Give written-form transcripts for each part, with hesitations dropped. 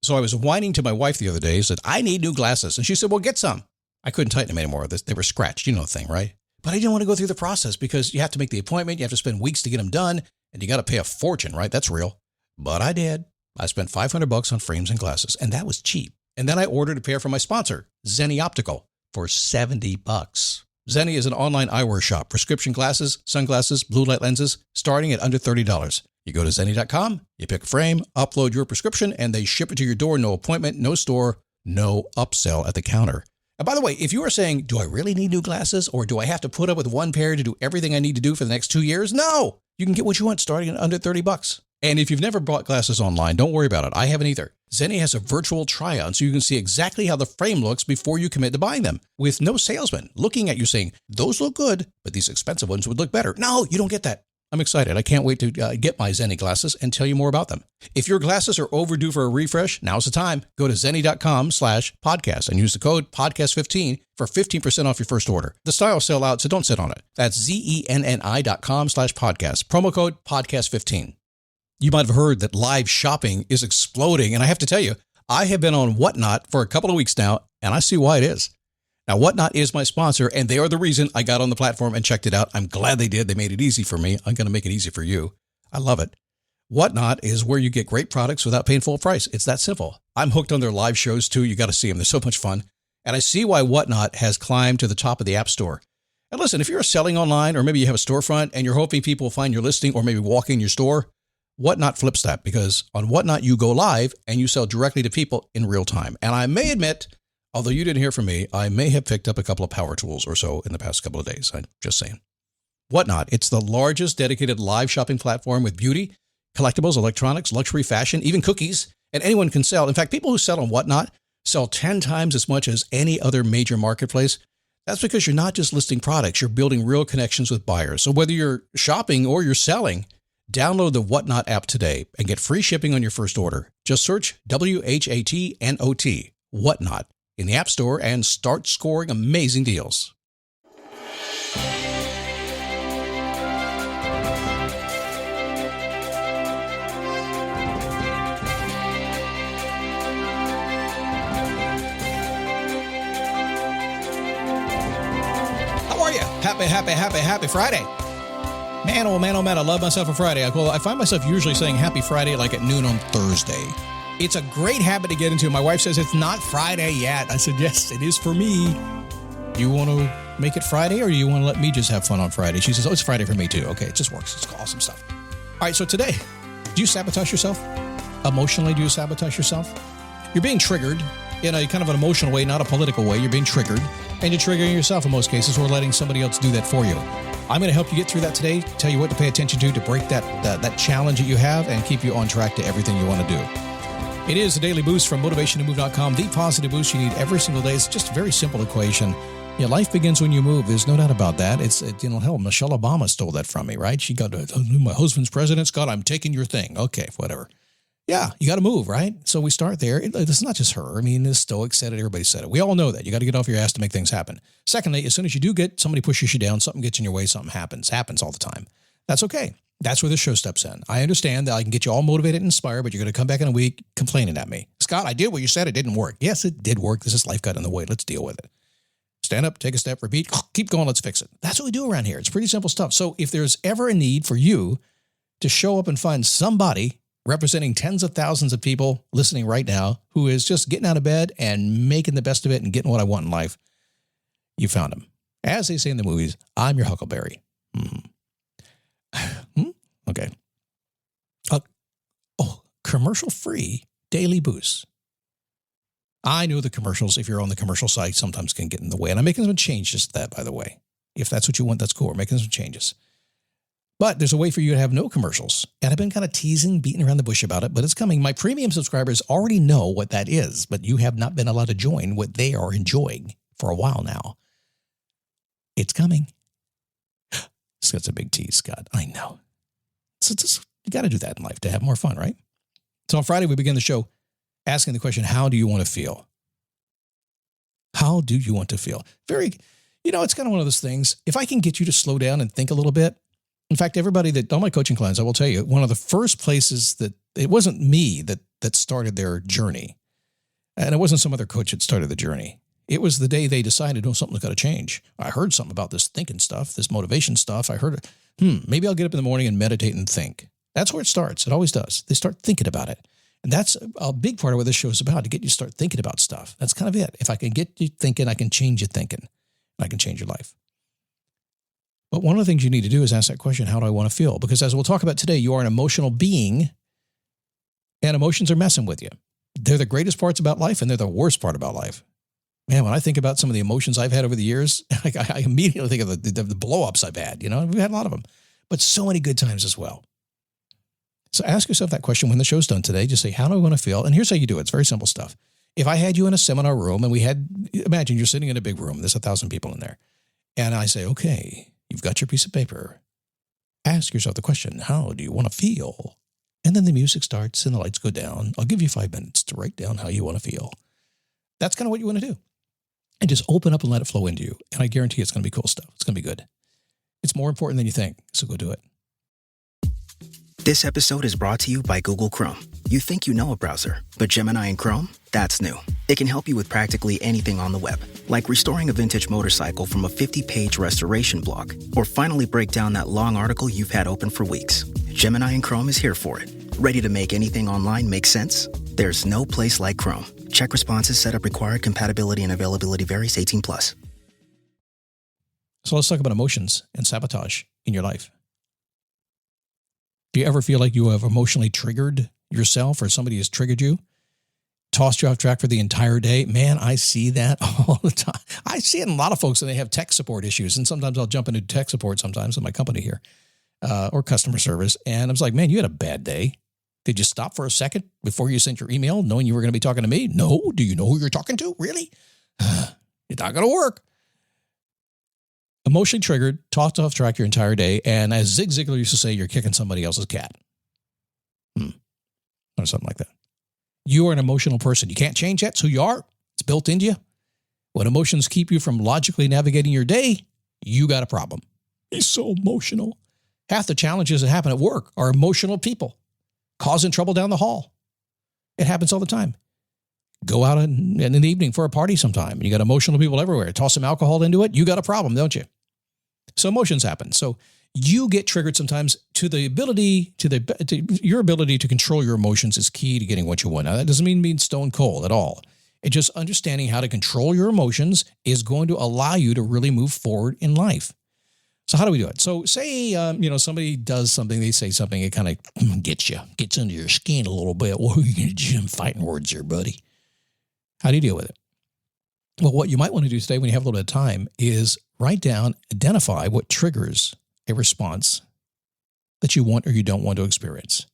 So I was whining to my wife the other day, said, I need new glasses. And she said, well, get some. I couldn't tighten them anymore. They were scratched. You know the thing, right? But I didn't want to go through the process because you have to make the appointment. You have to spend weeks to get them done. And you got to pay a fortune, right? That's real. But I did. I spent $500 on frames and glasses, and that was cheap. And then I ordered a pair from my sponsor, Zenni Optical, for $70. Zenni is an online eyewear shop. Prescription glasses, sunglasses, blue light lenses, starting at under $30. You go to Zenni.com, you pick a frame, upload your prescription, and they ship it to your door. No appointment, no store, no upsell at the counter. And by the way, if you are saying, do I really need new glasses, or do I have to put up with one pair to do everything I need to do for the next 2 years? No! You can get what you want starting at under $30. And if you've never bought glasses online, don't worry about it. I haven't either. Zenni has a virtual try-on, so you can see exactly how the frame looks before you commit to buying them, with no salesman looking at you saying, those look good, but these expensive ones would look better. No, you don't get that. I'm excited. I can't wait to get my Zenni glasses and tell you more about them. If your glasses are overdue for a refresh, now's the time. Go to Zenni.com/podcast and use the code podcast15 for 15% off your first order. The styles sell out, so don't sit on it. That's Zenni.com/podcast. Promo code podcast15. You might have heard that live shopping is exploding, and I have to tell you, I have been on Whatnot for a couple of weeks now, and I see why it is. Now, Whatnot is my sponsor, and they are the reason I got on the platform and checked it out. I'm glad they did. They made it easy for me. I'm going to make it easy for you. I love it. Whatnot is where you get great products without paying full price. It's that simple. I'm hooked on their live shows, too. You got to see them. They're so much fun. And I see why Whatnot has climbed to the top of the App Store. And listen, if you're selling online, or maybe you have a storefront and you're hoping people will find your listing or maybe walk in your store, Whatnot flips that, because on Whatnot, you go live and you sell directly to people in real time. And I may admit, although you didn't hear from me, I may have picked up a couple of power tools or so in the past couple of days. I'm just saying. Whatnot, it's the largest dedicated live shopping platform with beauty, collectibles, electronics, luxury, fashion, even cookies, and anyone can sell. In fact, people who sell on Whatnot sell 10 times as much as any other major marketplace. That's because you're not just listing products, you're building real connections with buyers. So whether you're shopping or you're selling, download the Whatnot app today and get free shipping on your first order. Just search WHATNOT, Whatnot, in the App Store and start scoring amazing deals. How are you? Happy Friday. Man, oh man, I love myself on Friday. I find myself usually saying happy Friday like at noon on Thursday. It's a great habit to get into. My wife says it's not Friday yet. I said, yes, it is for me. You want to make it Friday, or you want to let me just have fun on Friday? She says, oh, it's Friday for me too. Okay, it just works. It's awesome stuff. All right, so today, do you sabotage yourself? Emotionally, do you sabotage yourself? You're being triggered in a kind of an emotional way, not a political way. You're being triggered, and you're triggering yourself in most cases, or letting somebody else do that for you. I'm going to help you get through that today, tell you what to pay attention to break that challenge that you have and keep you on track to everything you want to do. It is a daily boost from motivationtomove.com, the positive boost you need every single day. It's just a very simple equation. Yeah, life begins when you move. There's no doubt about that. Hell, Michelle Obama stole that from me, right? She got, my husband's president, Scott, I'm taking your thing. Okay, whatever. Yeah, you got to move, right? So we start there. It's not just her. I mean, the Stoics said it. Everybody said it. We all know that. You got to get off your ass to make things happen. Secondly, as soon as you do get somebody pushes you down, something gets in your way, something happens. Happens all the time. That's okay. That's where the show steps in. I understand that I can get you all motivated and inspired, but you're going to come back in a week complaining at me. Scott, I did what you said. It didn't work. Yes, it did work. This is life got in the way. Let's deal with it. Stand up, take a step, repeat, keep going. Let's fix it. That's what we do around here. It's pretty simple stuff. So if there's ever a need for you to show up and find somebody representing tens of thousands of people listening right now who is just getting out of bed and making the best of it and getting what I want in life, you found him. As they say in the movies, I'm your Huckleberry. Okay. Commercial-free daily boosts. I know the commercials, if you're on the commercial site, sometimes can get in the way. And I'm making some changes to that, by the way. If that's what you want, that's cool. We're making some changes. But there's a way for you to have no commercials. And I've been kind of beating around the bush about it, but it's coming. My premium subscribers already know what that is, but you have not been allowed to join what they are enjoying for a while now. It's coming. That's a big tease, Scott. I know. So you got to do that in life to have more fun, right? So on Friday, we begin the show asking the question, how do you want to feel? How do you want to feel? It's kind of one of those things. If I can get you to slow down and think a little bit. In fact, all my coaching clients, I will tell you, one of the first places that it wasn't me that started their journey. And it wasn't some other coach that started the journey. It was the day they decided, oh, something's got to change. I heard something about this thinking stuff, this motivation stuff. I heard it. Maybe I'll get up in the morning and meditate and think. That's where it starts. It always does. They start thinking about it. And that's a big part of what this show is about, to get you to start thinking about stuff. That's kind of it. If I can get you thinking, I can change you thinking. I can change your life. But one of the things you need to do is ask that question, how do I want to feel? Because as we'll talk about today, you are an emotional being, and emotions are messing with you. They're the greatest parts about life, and they're the worst part about life. Man, when I think about some of the emotions I've had over the years, I immediately think of the blow-ups I've had. We've had a lot of them, but so many good times as well. So ask yourself that question when the show's done today. Just say, how do I want to feel? And here's how you do it. It's very simple stuff. If I had you in a seminar room and imagine you're sitting in a big room, there's 1,000 people in there. And I say, okay, you've got your piece of paper. Ask yourself the question, how do you want to feel? And then the music starts and the lights go down. I'll give you 5 minutes to write down how you want to feel. That's kind of what you want to do. And just open up and let it flow into you. And I guarantee it's going to be cool stuff. It's going to be good. It's more important than you think. So go do it. This episode is brought to you by Google Chrome. You think you know a browser, but Gemini and Chrome? That's new. It can help you with practically anything on the web, like restoring a vintage motorcycle from a 50-page restoration blog, or finally break down that long article you've had open for weeks. Gemini and Chrome is here for it. Ready to make anything online make sense? There's no place like Chrome. Check responses, setup required, compatibility and availability varies, 18+. So let's talk about emotions and sabotage in your life. Do you ever feel like you have emotionally triggered yourself, or somebody has triggered you, tossed you off track for the entire day? Man, I see that all the time. I see it in a lot of folks, and they have tech support issues. And sometimes I'll jump into tech support sometimes in my company here, or customer service. And I was like, man, you had a bad day. Did you stop for a second before you sent your email knowing you were going to be talking to me? No. Do you know who you're talking to? Really? It's not going to work. Emotionally triggered, tossed off track your entire day, and as Zig Ziglar used to say, you're kicking somebody else's cat. Or something like that. You are an emotional person. You can't change that. So you are. It's built into you. When emotions keep you from logically navigating your day, you got a problem. He's so emotional. Half the challenges that happen at work are emotional people causing trouble down the hall. It happens all the time. Go out in the evening for a party sometime, and you got emotional people everywhere. Toss some alcohol into it, you got a problem, don't you? So emotions happen. So you get triggered sometimes. Your ability to control your emotions is key to getting what you want. Now, that doesn't mean being stone cold at all. It's just understanding how to control your emotions is going to allow you to really move forward in life. So how do we do it? So say, somebody does something, they say something, it kind of gets under your skin a little bit. Well, you're going to do some fighting words there, buddy. How do you deal with it? Well, what you might want to do today when you have a little bit of time is write down, identify what triggers a response that you want or you don't want to experience.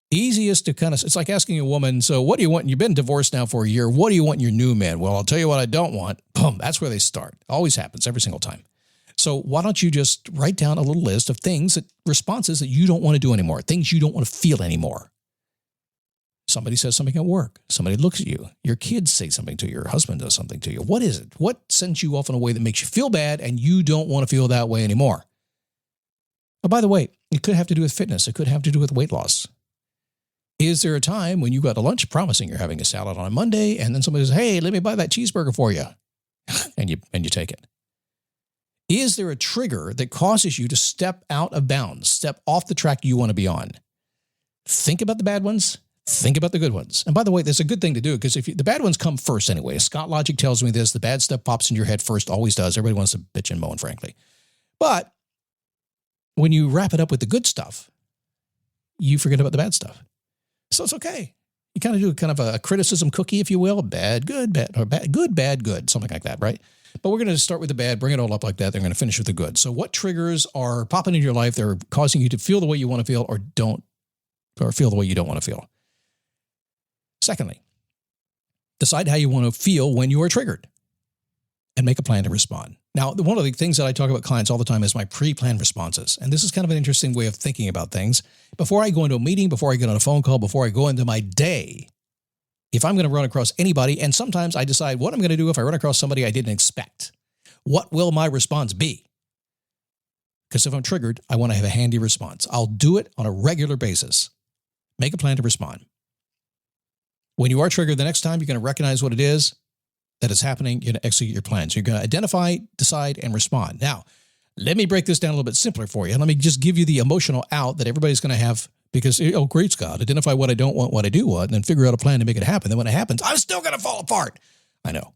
Easiest to it's like asking a woman, so what do you want? You've been divorced now for a year. What do you want in your new man? Well, I'll tell you what I don't want. Boom, that's where they start. Always happens every single time. So why don't you just write down a little list of responses that you don't want to do anymore, things you don't want to feel anymore. Somebody says something at work. Somebody looks at you. Your kids say something to you. Your husband does something to you. What is it? What sends you off in a way that makes you feel bad and you don't want to feel that way anymore? Oh, by the way, it could have to do with fitness. It could have to do with weight loss. Is there a time when you got to lunch promising you're having a salad on a Monday and then somebody says, hey, let me buy that cheeseburger for you, and you take it? Is there a trigger that causes you to step out of bounds, step off the track you want to be on? Think about the bad ones. Think about the good ones. And by the way, there's a good thing to do because the bad ones come first anyway. Scott Logic tells me this. The bad stuff pops in your head first, always does. Everybody wants to bitch and moan, frankly. But when you wrap it up with the good stuff, you forget about the bad stuff. So it's okay. You kind of do kind of a criticism cookie, if you will. Bad, good, bad, or bad, good, something like that, right? But we're going to start with the bad, bring it all up like that. They're going to finish with the good. So what triggers are popping into your life? They're causing you to feel the way you want to feel or feel the way you don't want to feel. Secondly, decide how you want to feel when you are triggered and make a plan to respond. Now, one of the things that I talk about clients all the time is my pre-planned responses. And this is kind of an interesting way of thinking about things. Before I go into a meeting, before I get on a phone call, before I go into my day, if I'm going to run across anybody, and sometimes I decide what I'm going to do if I run across somebody I didn't expect. What will my response be? Because if I'm triggered, I want to have a handy response. I'll do it on a regular basis. Make a plan to respond. When you are triggered, the next time you're going to recognize what it is that is happening. You're going to execute your plans. You're going to identify, decide, and respond. Now, let me break this down a little bit simpler for you. Let me just give you the emotional out that everybody's going to have because, oh, great, Scott, identify what I don't want, what I do want, and then figure out a plan to make it happen. Then when it happens, I'm still going to fall apart. I know.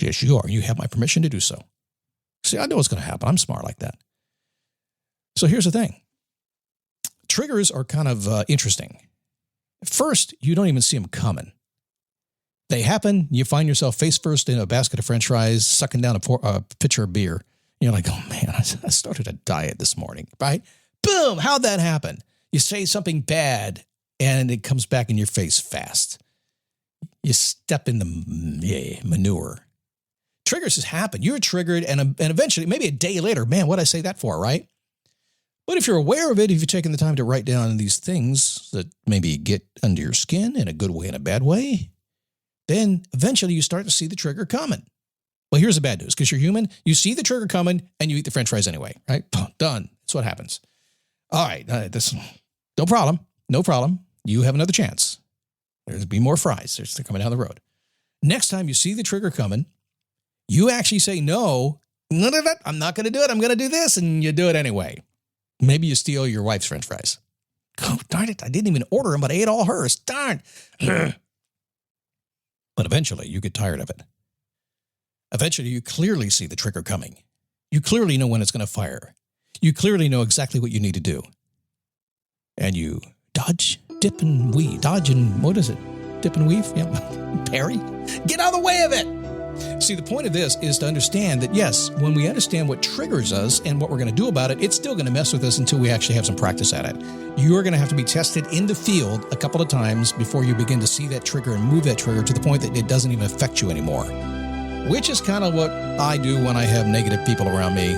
Yes, you are. You have my permission to do so. See, I know what's going to happen. I'm smart like that. So here's the thing. Triggers are kind of interesting. First, you don't even see them coming. They happen. You find yourself face first in a basket of French fries, sucking down a pitcher of beer. You're like, oh, man, I started a diet this morning, right? Boom, how'd that happen? You say something bad, and it comes back in your face fast. You step in the manure. Triggers just happen. You're triggered, and eventually, maybe a day later, man, what'd I say that for, right? But if you're aware of it, if you're taking the time to write down these things that maybe get under your skin in a good way and a bad way, then eventually you start to see the trigger coming. Well, here's the bad news. Because you're human, you see the trigger coming, and you eat the French fries anyway, right? Done. That's what happens. All right. No problem. No problem. You have another chance. There's be more fries. They're coming down the road. Next time you see the trigger coming, you actually say, no, I'm not going to do it. I'm going to do this. And you do it anyway. Maybe you steal your wife's French fries. Oh, darn it. I didn't even order them, but I ate all hers. Darn. But eventually you get tired of it. Eventually you clearly see the trigger coming. You clearly know when it's going to fire. You clearly know exactly what you need to do. And you dodge, dip, and weave. Dodge and, what is it? Dip and weave? Yeah. Parry. Get out of the way of it. See, the point of this is to understand that, yes, when we understand what triggers us and what we're going to do about it, it's still going to mess with us until we actually have some practice at it. You're going to have to be tested in the field a couple of times before you begin to see that trigger and move that trigger to the point that it doesn't even affect you anymore, which is kind of what I do when I have negative people around me.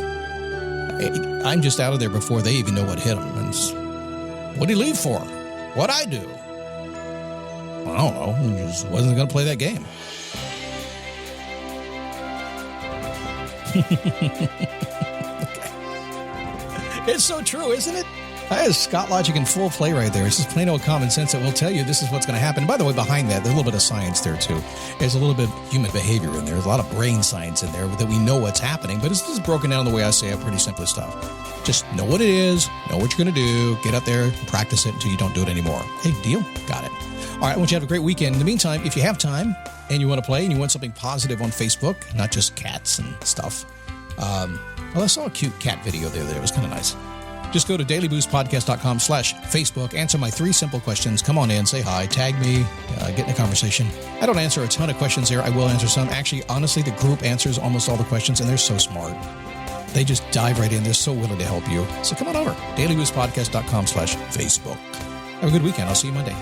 I'm just out of there before they even know what hit them. And what do you leave for? What'd I do? I don't know. I just wasn't going to play that game. Okay. It's so true, isn't it? That is Scott logic in full play right there. It's just plain old common sense that will tell you this is what's going to happen. And by the way, behind that, there's a little bit of science there too. There's a little bit of human behavior in there. There's a lot of brain science in there that we know what's happening, but it's just broken down the way I say it, pretty simple stuff. Just know what it is, know what you're going to do, get up there, practice it until you don't do it anymore. Hey, deal? Got it. All right, I want you to have a great weekend. In the meantime, if you have time and you want to play and you want something positive on Facebook, not just cats and stuff. Well, I saw a cute cat video the other day. It was kind of nice. Just go to dailyboostpodcast.com/Facebook. Answer my 3 simple questions. Come on in, say hi, tag me, get in a conversation. I don't answer a ton of questions there. I will answer some. Actually, honestly, the group answers almost all the questions, and they're so smart. They just dive right in. They're so willing to help you. So come on over. dailyboostpodcast.com/Facebook. Have a good weekend. I'll see you Monday.